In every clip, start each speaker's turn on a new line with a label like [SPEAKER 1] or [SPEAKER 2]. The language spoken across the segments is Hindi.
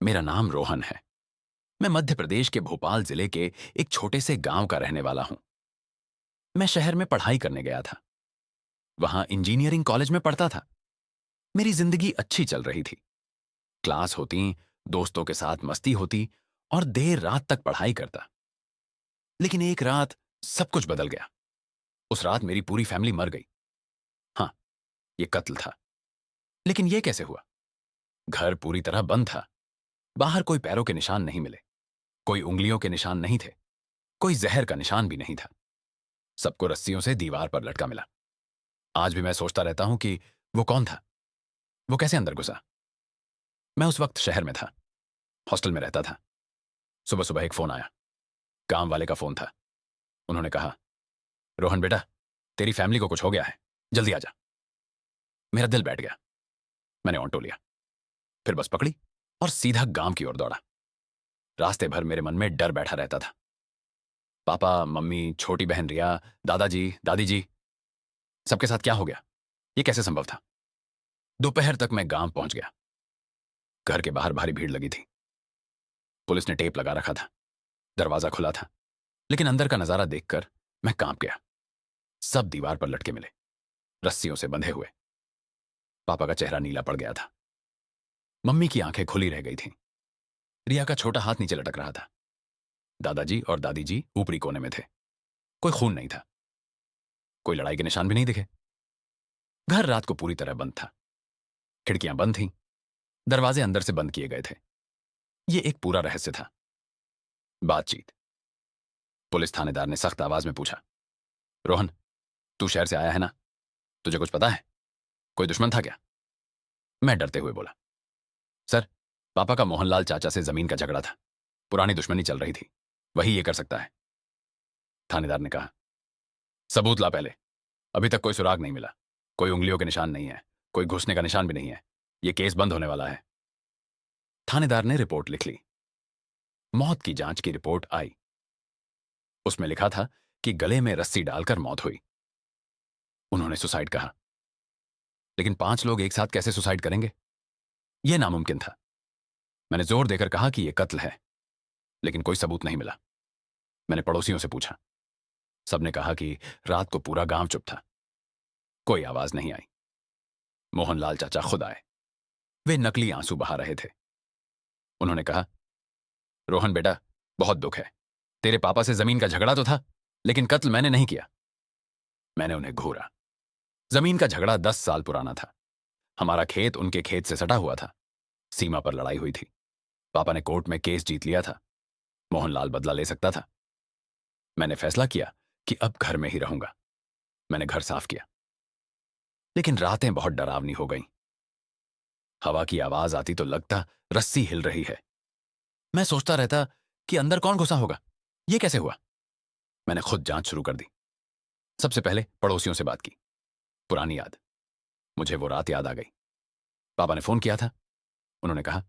[SPEAKER 1] मेरा नाम रोहन है। मैं मध्य प्रदेश के भोपाल जिले के एक छोटे से गांव का रहने वाला हूं। मैं शहर में पढ़ाई करने गया था। वहां इंजीनियरिंग कॉलेज में पढ़ता था। मेरी जिंदगी अच्छी चल रही थी। क्लास होती, दोस्तों के साथ मस्ती होती और देर रात तक पढ़ाई करता। लेकिन एक रात सब कुछ बदल गया। उस रात मेरी पूरी फैमिली मर गई। हाँ, ये कत्ल था। लेकिन ये कैसे हुआ? घर पूरी तरह बंद था। बाहर कोई पैरों के निशान नहीं मिले, कोई उंगलियों के निशान नहीं थे, कोई जहर का निशान भी नहीं था। सबको रस्सियों से दीवार पर लटका मिला। आज भी मैं सोचता रहता हूं कि वो कौन था, वो कैसे अंदर घुसा। मैं उस वक्त शहर में था, हॉस्टल में रहता था। सुबह सुबह एक फोन आया। काम वाले का फोन था। उन्होंने कहा, रोहन बेटा, तेरी फैमिली को कुछ हो गया है, जल्दी आ जा। मेरा दिल बैठ गया। मैंने ऑटो लिया, फिर बस पकड़ी और सीधा गांव की ओर दौड़ा। रास्ते भर मेरे मन में डर बैठा रहता था। पापा, मम्मी, छोटी बहन रिया, दादाजी, दादी जी, सबके साथ क्या हो गया? ये कैसे संभव था? दोपहर तक मैं गांव पहुंच गया। घर के बाहर भारी भीड़ लगी थी। पुलिस ने टेप लगा रखा था। दरवाजा खुला था, लेकिन अंदर का नजारा देखकर मैं कांप गया। सब दीवार पर लटके मिले, रस्सियों से बंधे हुए। पापा का चेहरा नीला पड़ गया था। मम्मी की आंखें खुली रह गई थीं। रिया का छोटा हाथ नीचे लटक रहा था। दादाजी और दादी जी ऊपरी कोने में थे। कोई खून नहीं था, कोई लड़ाई के निशान भी नहीं दिखे। घर रात को पूरी तरह बंद था। खिड़कियां बंद थीं, दरवाजे अंदर से बंद किए गए थे। ये एक पूरा रहस्य था। बातचीत। पुलिस थानेदार ने सख्त आवाज में पूछा, रोहन, तू शहर से आया है ना? तुझे कुछ पता है? कोई दुश्मन था क्या? मैं डरते हुए बोला, सर, पापा का मोहनलाल चाचा से जमीन का झगड़ा था। पुरानी दुश्मनी चल रही थी, वही ये कर सकता है। थानेदार ने कहा, सबूत ला पहले। अभी तक कोई सुराग नहीं मिला, कोई उंगलियों के निशान नहीं है, कोई घुसने का निशान भी नहीं है। ये केस बंद होने वाला है। थानेदार ने रिपोर्ट लिख ली। मौत की जांच की रिपोर्ट आई। उसमें लिखा था कि गले में रस्सी डालकर मौत हुई। उन्होंने सुसाइड कहा, लेकिन 5 लोग एक साथ कैसे सुसाइड करेंगे? यह नामुमकिन था। मैंने जोर देकर कहा कि यह कत्ल है, लेकिन कोई सबूत नहीं मिला। मैंने पड़ोसियों से पूछा। सबने कहा कि रात को पूरा गांव चुप था, कोई आवाज नहीं आई। मोहनलाल चाचा खुद आए। वे नकली आंसू बहा रहे थे। उन्होंने कहा, रोहन बेटा, बहुत दुख है। तेरे पापा से जमीन का झगड़ा तो था, लेकिन कत्ल मैंने नहीं किया। मैंने उन्हें घूरा। जमीन का झगड़ा 10 साल पुराना था। हमारा खेत उनके खेत से सटा हुआ था। सीमा पर लड़ाई हुई थी। पापा ने कोर्ट में केस जीत लिया था। मोहनलाल बदला ले सकता था। मैंने फैसला किया कि अब घर में ही रहूंगा। मैंने घर साफ किया, लेकिन रातें बहुत डरावनी हो गईं। हवा की आवाज आती तो लगता रस्सी हिल रही है। मैं सोचता रहता कि अंदर कौन घुसा होगा, यह कैसे हुआ। मैंने खुद जांच शुरू कर दी। सबसे पहले पड़ोसियों से बात की। पुरानी याद। मुझे वो रात याद आ गई। पापा ने फोन किया था। उन्होंने कहा,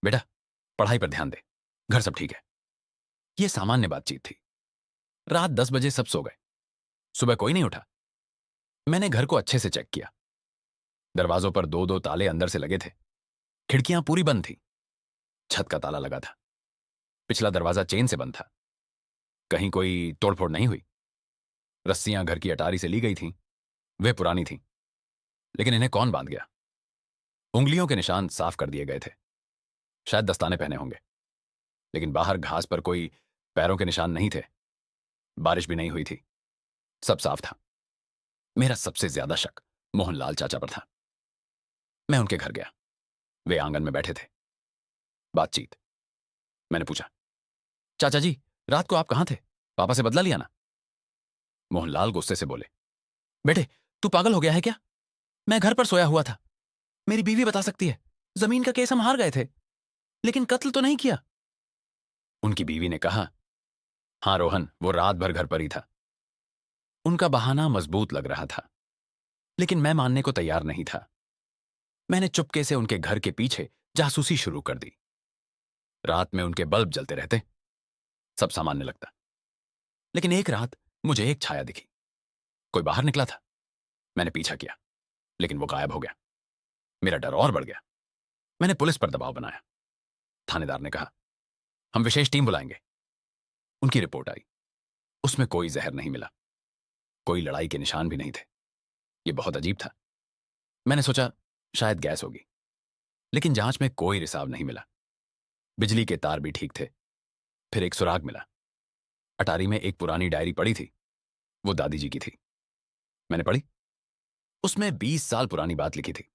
[SPEAKER 1] बेटा, पढ़ाई पर ध्यान दे, घर सब ठीक है। यह सामान्य बातचीत थी। रात 10 बजे सब सो गए। सुबह कोई नहीं उठा। मैंने घर को अच्छे से चेक किया। दरवाजों पर 2-2 ताले अंदर से लगे थे। खिड़कियां पूरी बंद थी। छत का ताला लगा था। पिछला दरवाजा चेन से बंद था। कहीं कोई तोड़फोड़ नहीं हुई। रस्सियां घर की अटारी से ली गई थीं। वे पुरानी थीं, लेकिन इन्हें कौन बांध गया? उंगलियों के निशान साफ कर दिए गए थे। शायद दस्ताने पहने होंगे, लेकिन बाहर घास पर कोई पैरों के निशान नहीं थे। बारिश भी नहीं हुई थी। सब साफ था। मेरा सबसे ज्यादा शक मोहनलाल चाचा पर था। मैं उनके घर गया। वे आंगन में बैठे थे। बातचीत। मैंने पूछा, चाचा जी, रात को आप कहां थे? पापा से बदला लिया ना? मोहनलाल गुस्से से बोले, बेटे, तू पागल हो गया है क्या? मैं घर पर सोया हुआ था। मेरी बीवी बता सकती है। जमीन का केस हम हार गए थे, लेकिन कत्ल तो नहीं किया। उनकी बीवी ने कहा, हां रोहन, वो रात भर घर पर ही था। उनका बहाना मजबूत लग रहा था, लेकिन मैं मानने को तैयार नहीं था। मैंने चुपके से उनके घर के पीछे जासूसी शुरू कर दी। रात में उनके बल्ब जलते रहते, सब सामान्य लगता। लेकिन एक रात मुझे एक छाया दिखी। कोई बाहर निकला था। मैंने पीछा किया, लेकिन वो गायब हो गया। मेरा डर और बढ़ गया। मैंने पुलिस पर दबाव बनाया। थानेदार ने कहा, हम विशेष टीम बुलाएंगे। उनकी रिपोर्ट आई। उसमें कोई जहर नहीं मिला, कोई लड़ाई के निशान भी नहीं थे। ये बहुत अजीब था। मैंने सोचा शायद गैस होगी, लेकिन जांच में कोई रिसाव नहीं मिला। बिजली के तार भी ठीक थे। फिर एक सुराग मिला। अटारी में एक पुरानी डायरी पड़ी थी, वो दादी जी की थी। मैंने पढ़ी। उसमें 20 साल पुरानी बात लिखी थी।